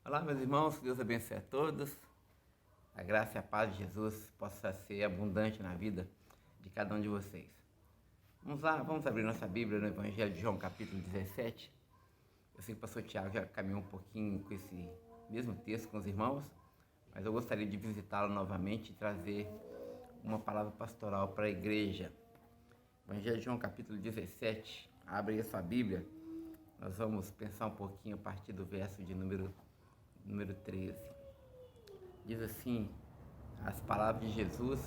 Olá, meus irmãos, que Deus abençoe a todos. A graça e a paz de Jesus possa ser abundante na vida de cada um de vocês. Vamos lá, vamos abrir nossa Bíblia no Evangelho de João, capítulo 17. Eu sei que o pastor Tiago já caminhou um pouquinho com esse mesmo texto com os irmãos, mas eu gostaria de visitá-lo novamente e trazer uma palavra pastoral para a igreja. Evangelho de João, capítulo 17. Abre aí a sua Bíblia. Nós vamos pensar um pouquinho a partir do verso de número 13. Diz assim, as palavras de Jesus,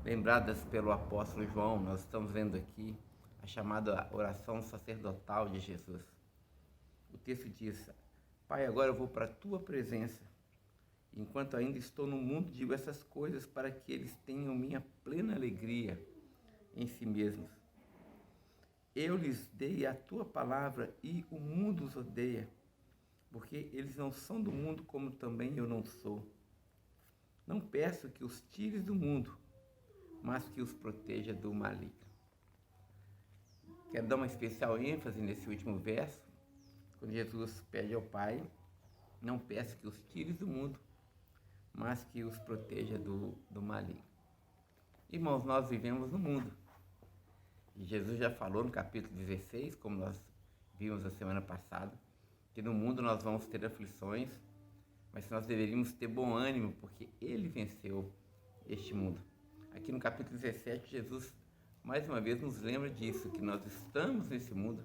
lembradas pelo apóstolo João. Nós estamos vendo aqui a chamada oração sacerdotal de Jesus. O texto diz: Pai, agora eu vou para a tua presença. Enquanto ainda estou no mundo, digo essas coisas para que eles tenham minha plena alegria em si mesmos. Eu lhes dei a tua palavra e o mundo os odeia, porque eles não são do mundo, como também eu não sou. Não peço que os tires do mundo, mas que os proteja do maligno. Quero dar uma especial ênfase nesse último verso, quando Jesus pede ao Pai: não peço que os tires do mundo, mas que os proteja do maligno. Irmãos, nós vivemos no mundo. E Jesus já falou no capítulo 16, como nós vimos a semana passada, que no mundo nós vamos ter aflições, mas nós deveríamos ter bom ânimo, porque Ele venceu este mundo. Aqui no capítulo 17, Jesus mais uma vez nos lembra disso, que nós estamos nesse mundo,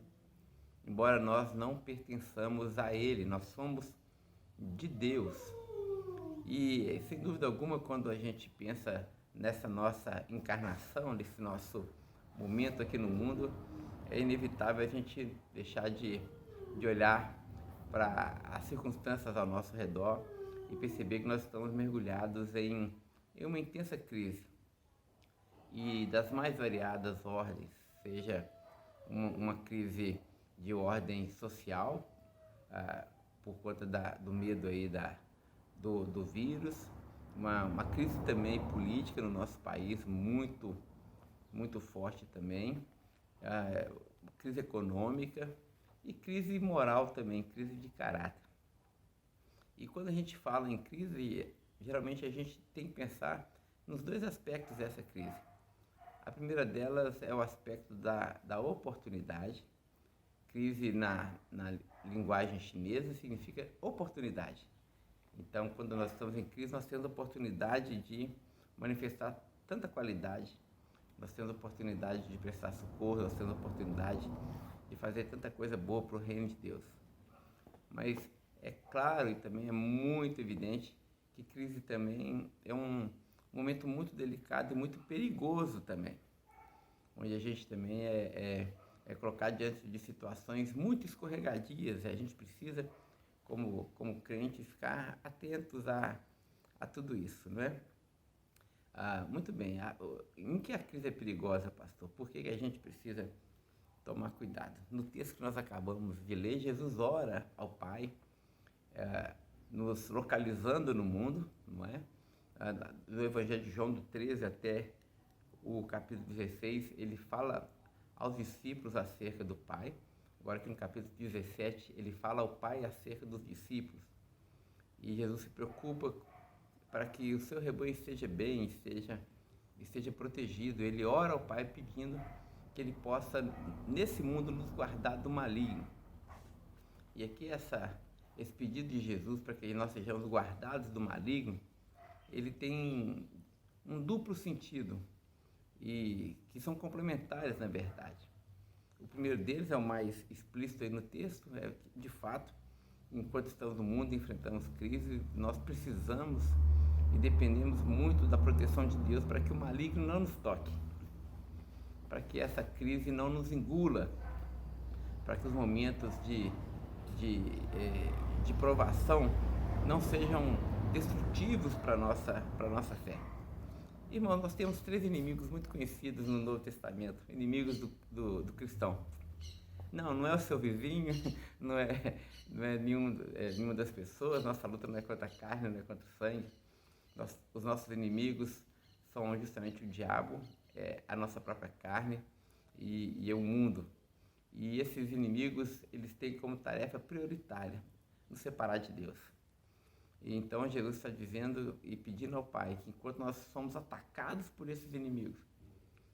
embora nós não pertençamos a Ele, nós somos de Deus. E sem dúvida alguma, quando a gente pensa nessa nossa encarnação, nesse nosso momento aqui no mundo, é inevitável a gente deixar de olhar para as circunstâncias ao nosso redor e perceber que nós estamos mergulhados em uma intensa crise, e das mais variadas ordens, seja uma crise de ordem social, por conta do medo aí do vírus, uma crise também política no nosso país muito, muito forte também, crise econômica e crise moral também, crise de caráter. E quando a gente fala em crise, geralmente a gente tem que pensar nos dois aspectos dessa crise. A primeira delas é o aspecto da oportunidade. Crise na linguagem chinesa significa oportunidade. Então, quando nós estamos em crise, nós temos a oportunidade de manifestar tanta qualidade, nós temos a oportunidade de prestar socorro, nós temos a oportunidade de fazer tanta coisa boa para o reino de Deus. Mas é claro e também é muito evidente que crise também é um momento muito delicado e muito perigoso também, onde a gente também é colocado diante de situações muito escorregadias, e a gente precisa, como crente, ficar atentos a tudo isso, não é? Muito bem, em que a crise é perigosa, pastor? Por que a gente precisa tomar cuidado? No texto que nós acabamos de ler, Jesus ora ao Pai, nos localizando no mundo, não é? Do Evangelho de João, do 13 até o capítulo 16, ele fala aos discípulos acerca do Pai. Agora aqui no capítulo 17, ele fala ao Pai acerca dos discípulos. E Jesus se preocupa para que o seu rebanho esteja bem, esteja protegido. Ele ora ao Pai pedindo que Ele possa, nesse mundo, nos guardar do maligno. E aqui esse pedido de Jesus para que nós sejamos guardados do maligno, ele tem um duplo sentido, e que são complementares, na verdade. O primeiro deles é o mais explícito aí no texto, é que, de fato, enquanto estamos no mundo, enfrentamos crise, nós precisamos e dependemos muito da proteção de Deus para que o maligno não nos toque, para que essa crise não nos engula, para que os momentos de provação não sejam destrutivos para a nossa fé. Irmãos, nós temos três inimigos muito conhecidos no Novo Testamento, inimigos do cristão. Não é o seu vizinho, não é nenhuma das pessoas. Nossa luta não é contra a carne, não é contra o sangue. Os nossos inimigos são justamente o diabo, a nossa própria carne e o mundo. E esses inimigos, eles têm como tarefa prioritária nos separar de Deus. E então Jesus está dizendo e pedindo ao Pai que enquanto nós somos atacados por esses inimigos,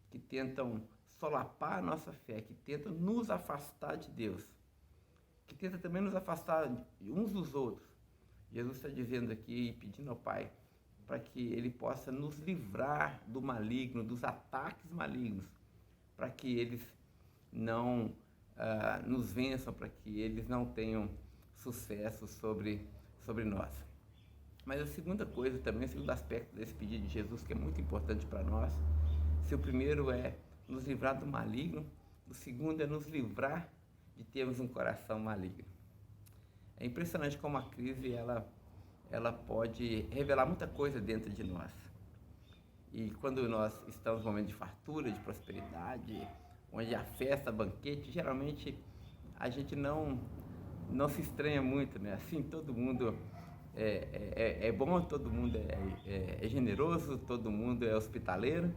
que tentam solapar a nossa fé, que tentam nos afastar de Deus, que tentam também nos afastar uns dos outros, Jesus está dizendo aqui e pedindo ao Pai para que Ele possa nos livrar do maligno, dos ataques malignos, para que eles não nos vençam, para que eles não tenham sucesso sobre nós. Mas a segunda coisa também, o segundo aspecto desse pedido de Jesus, que é muito importante para nós, se o primeiro é nos livrar do maligno, o segundo é nos livrar de termos um coração maligno. É impressionante como a crise ela pode revelar muita coisa dentro de nós. E quando nós estamos num momento de fartura, de prosperidade, onde há festa, banquete, geralmente a gente não se estranha muito, né? Assim, todo mundo é bom, todo mundo é generoso, todo mundo é hospitaleiro,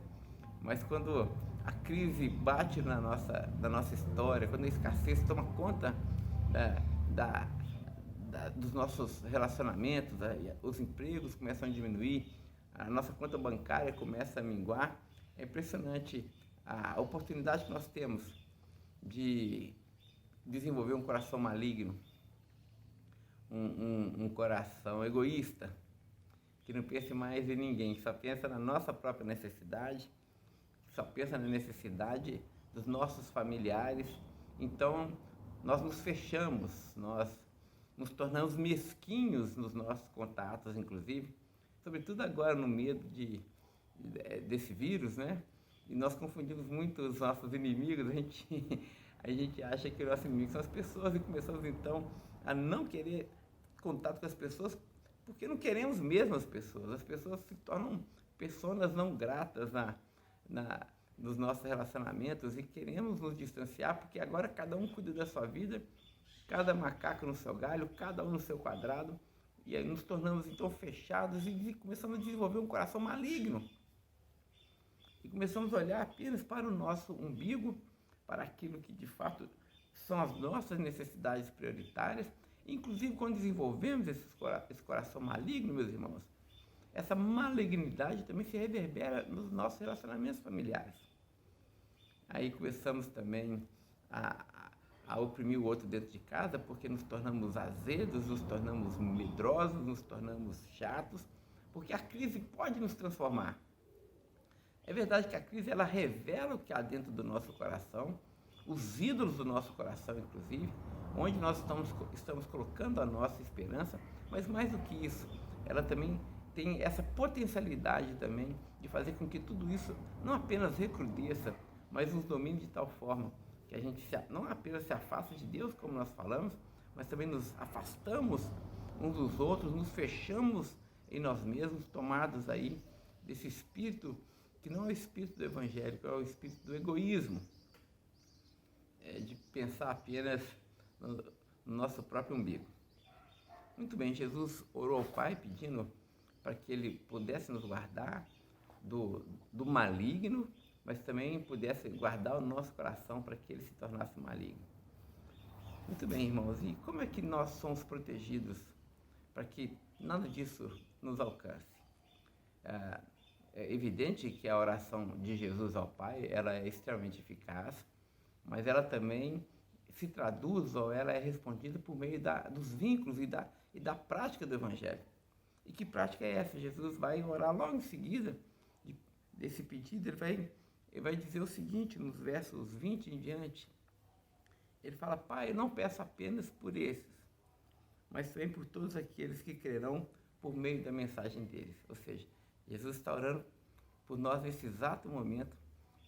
mas quando a crise bate na nossa história, quando a escassez toma conta dos nossos relacionamentos, os empregos começam a diminuir, a nossa conta bancária começa a minguar, é impressionante a oportunidade que nós temos de desenvolver um coração maligno, um coração egoísta, que não pensa mais em ninguém, que só pensa na nossa própria necessidade, que só pensa na necessidade dos nossos familiares. Então, nós nos fechamos, nós nos tornamos mesquinhos nos nossos contatos, inclusive, sobretudo agora no medo desse vírus, né? E nós confundimos muito os nossos inimigos, a gente acha que os nossos inimigos são as pessoas e começamos então a não querer contato com as pessoas porque não queremos mesmo as pessoas se tornam pessoas não gratas nos nossos relacionamentos e queremos nos distanciar porque agora cada um cuida da sua vida, cada macaco no seu galho, cada um no seu quadrado, e aí nos tornamos então fechados e começamos a desenvolver um coração maligno. E começamos a olhar apenas para o nosso umbigo, para aquilo que de fato são as nossas necessidades prioritárias. Inclusive, quando desenvolvemos esse coração maligno, meus irmãos, essa malignidade também se reverbera nos nossos relacionamentos familiares. Aí começamos também a oprimir o outro dentro de casa, porque nos tornamos azedos, nos tornamos medrosos, nos tornamos chatos, porque a crise pode nos transformar. É verdade que a crise ela revela o que há dentro do nosso coração, os ídolos do nosso coração, inclusive, onde nós estamos colocando a nossa esperança, mas mais do que isso, ela também tem essa potencialidade também de fazer com que tudo isso não apenas recrudesça, mas nos domine de tal forma que a gente não apenas se afasta de Deus, como nós falamos, mas também nos afastamos uns dos outros, nos fechamos em nós mesmos, tomados aí desse espírito que não é o espírito do Evangelho, é o espírito do egoísmo, de pensar apenas no nosso próprio umbigo. Muito bem, Jesus orou ao Pai pedindo para que Ele pudesse nos guardar do maligno, mas também pudesse guardar o nosso coração para que ele se tornasse maligno. Muito bem, irmãos, e como é que nós somos protegidos para que nada disso nos alcance? É evidente que a oração de Jesus ao Pai, ela é extremamente eficaz, mas ela também se traduz ou ela é respondida por meio dos vínculos e da prática do Evangelho. E que prática é essa? Jesus vai orar logo em seguida desse pedido, ele vai dizer o seguinte, nos versos 20 em diante, ele fala: Pai, eu não peço apenas por esses, mas também por todos aqueles que crerão por meio da mensagem deles. Ou seja, Jesus está orando por nós nesse exato momento,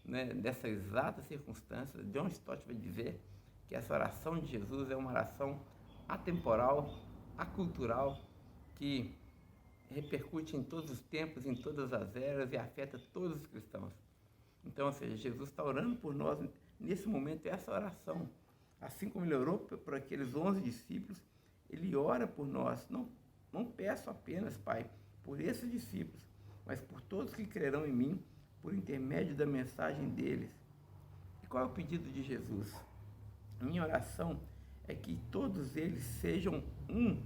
né, dessa exata circunstância. John Stott vai dizer que essa oração de Jesus é uma oração atemporal, acultural, que repercute em todos os tempos, em todas as eras e afeta todos os cristãos. Então, ou seja, Jesus está orando por nós nesse momento, essa oração. Assim como ele orou por aqueles 11 discípulos, ele ora por nós. Não peço apenas, Pai, por esses discípulos, mas por todos que crerão em mim, por intermédio da mensagem deles. E qual é o pedido de Jesus? Minha oração é que todos eles sejam um,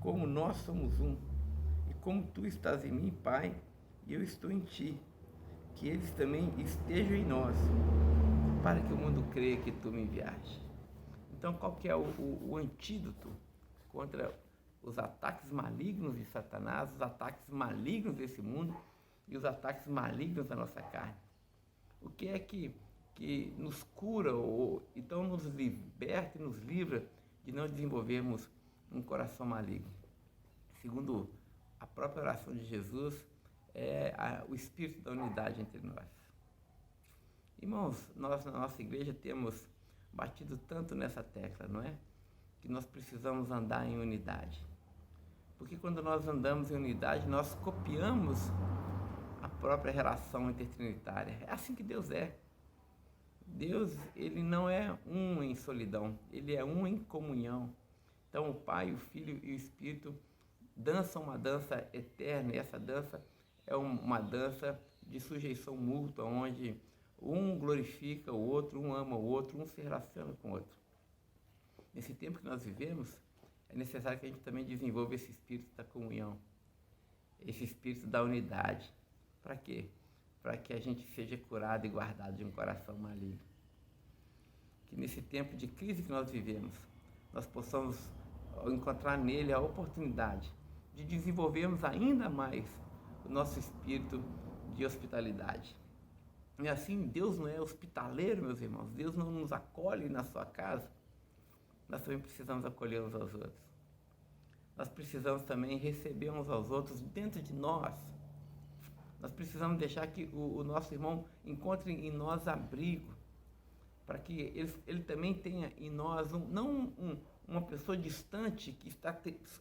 como nós somos um, e como tu estás em mim, Pai, e eu estou em ti, que eles também estejam em nós, para que o mundo creia que tu me enviaste. Então, qual que é o antídoto contra os ataques malignos de Satanás, os ataques malignos desse mundo e os ataques malignos da nossa carne? O que é que nos cura, ou então nos liberta e nos livra de não desenvolvermos um coração maligno? Segundo a própria oração de Jesus, é o espírito da unidade entre nós. Irmãos, nós na nossa igreja temos batido tanto nessa tecla, não é? Que nós precisamos andar em unidade. Porque quando nós andamos em unidade, nós copiamos a própria relação intertrinitária. É assim que Deus é. Deus, ele não é um em solidão, ele é um em comunhão. Então o Pai, o Filho e o Espírito dançam uma dança eterna, e essa dança é uma dança de sujeição mútua, onde um glorifica o outro, um ama o outro, um se relaciona com o outro. Nesse tempo que nós vivemos, é necessário que a gente também desenvolva esse espírito da comunhão, esse espírito da unidade. Para quê? Para que a gente seja curado e guardado de um coração maligno. Que nesse tempo de crise que nós vivemos, nós possamos encontrar nele a oportunidade de desenvolvermos ainda mais o nosso espírito de hospitalidade. E assim, Deus não é hospitaleiro, meus irmãos. Deus não nos acolhe na sua casa. Nós também precisamos acolher uns aos outros. Nós precisamos também receber uns aos outros dentro de nós. Nós precisamos deixar que o nosso irmão encontre em nós abrigo, para que ele também tenha em nós, uma pessoa distante que está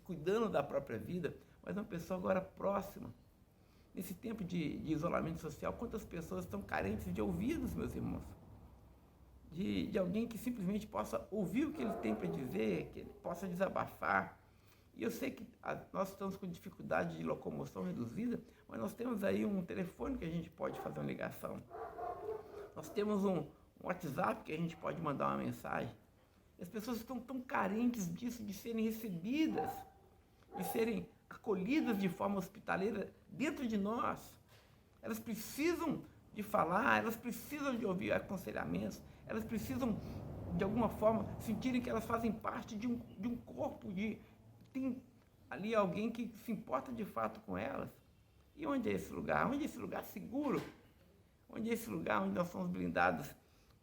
cuidando da própria vida, mas uma pessoa agora próxima. Nesse tempo de isolamento social, quantas pessoas estão carentes de ouvidos, meus irmãos? De alguém que simplesmente possa ouvir o que ele tem para dizer, que ele possa desabafar. E eu sei que nós estamos com dificuldade de locomoção reduzida, mas nós temos aí um telefone que a gente pode fazer uma ligação. Nós temos um WhatsApp que a gente pode mandar uma mensagem. E as pessoas estão tão carentes disso, de serem recebidas, de serem acolhidas de forma hospitaleira dentro de nós. Elas precisam de falar, elas precisam de ouvir aconselhamentos, elas precisam, de alguma forma, sentirem que elas fazem parte de um corpo, tem ali alguém que se importa de fato com elas. E onde é esse lugar? Onde é esse lugar seguro? Onde é esse lugar onde nós somos blindados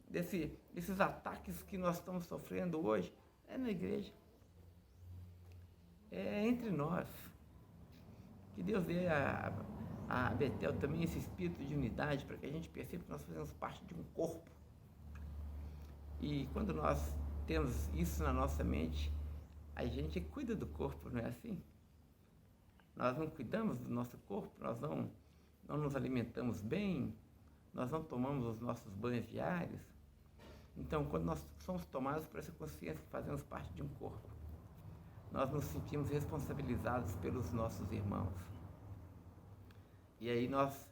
desses ataques que nós estamos sofrendo hoje? É na igreja. É entre nós. Que Deus dê a Betel também esse espírito de unidade, para que a gente perceba que nós fazemos parte de um corpo. E quando nós temos isso na nossa mente, a gente cuida do corpo, não é assim? Nós não cuidamos do nosso corpo, nós não nos alimentamos bem, nós não tomamos os nossos banhos diários. Então, quando nós somos tomados por essa consciência que fazemos parte de um corpo, nós nos sentimos responsabilizados pelos nossos irmãos. E aí nós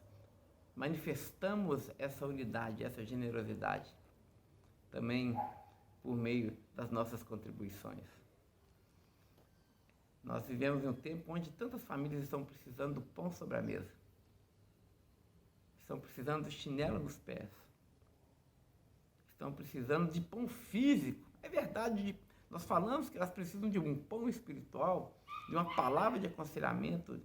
manifestamos essa unidade, essa generosidade, também por meio das nossas contribuições. Nós vivemos em um tempo onde tantas famílias estão precisando do pão sobre a mesa, estão precisando do chinelo nos pés, estão precisando de pão físico. É verdade, nós falamos que elas precisam de um pão espiritual, de uma palavra de aconselhamento,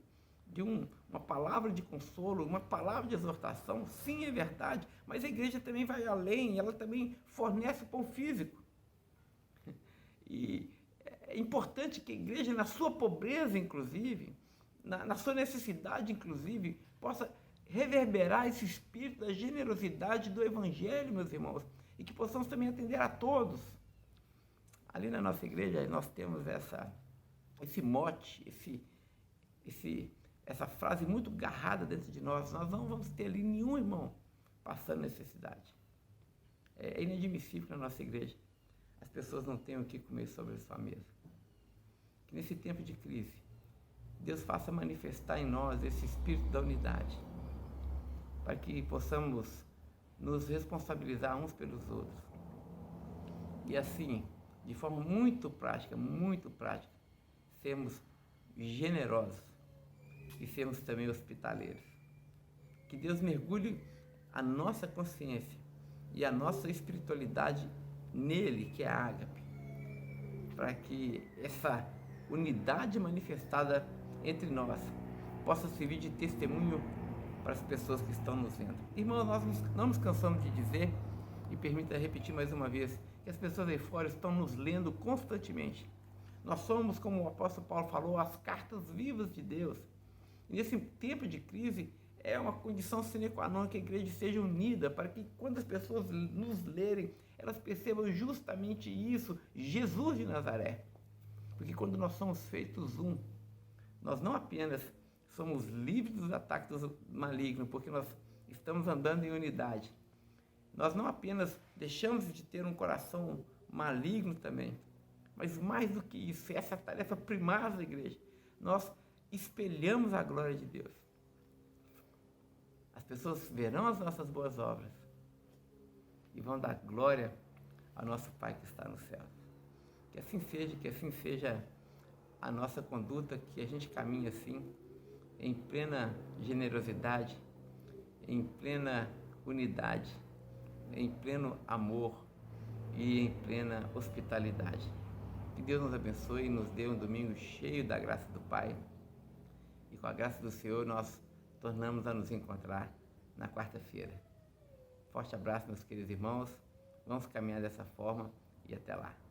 de uma palavra de consolo, uma palavra de exortação. Sim, é verdade, mas a igreja também vai além, ela também fornece o pão físico. E é importante que a igreja, na sua pobreza, inclusive, na sua necessidade, inclusive, possa reverberar esse espírito da generosidade do Evangelho, meus irmãos, e que possamos também atender a todos. Ali na nossa igreja, nós temos esse mote, essa frase muito garrada dentro de nós: nós não vamos ter ali nenhum irmão passando necessidade. É inadmissível que na nossa igreja as pessoas não tenham o que comer sobre a sua mesa. Que nesse tempo de crise, Deus faça manifestar em nós esse espírito da unidade, para que possamos nos responsabilizar uns pelos outros. E assim, de forma muito prática, sermos generosos e sermos também hospitaleiros. Que Deus mergulhe a nossa consciência e a nossa espiritualidade nele, que é a ágape, para que essa unidade manifestada entre nós possa servir de testemunho para as pessoas que estão nos vendo. Irmãos, nós não nos cansamos de dizer, e permita repetir mais uma vez, que as pessoas aí fora estão nos lendo constantemente. Nós somos, como o apóstolo Paulo falou, as cartas vivas de Deus. E nesse tempo de crise, é uma condição sine qua non que a igreja seja unida, para que quando as pessoas nos lerem, elas percebam justamente isso, Jesus de Nazaré. Porque quando nós somos feitos um, nós não apenas somos livres dos ataques do maligno, porque nós estamos andando em unidade. Nós não apenas deixamos de ter um coração maligno também, mas mais do que isso, essa é a tarefa primária da igreja. Nós espelhamos a glória de Deus. As pessoas verão as nossas boas obras e vão dar glória ao nosso Pai que está no céu. Que assim seja a nossa conduta, que a gente caminhe assim, em plena generosidade, em plena unidade, em pleno amor e em plena hospitalidade. Que Deus nos abençoe e nos dê um domingo cheio da graça do Pai. E com a graça do Senhor nós tornamos a nos encontrar na quarta-feira. Forte abraço, meus queridos irmãos. Vamos caminhar dessa forma e até lá.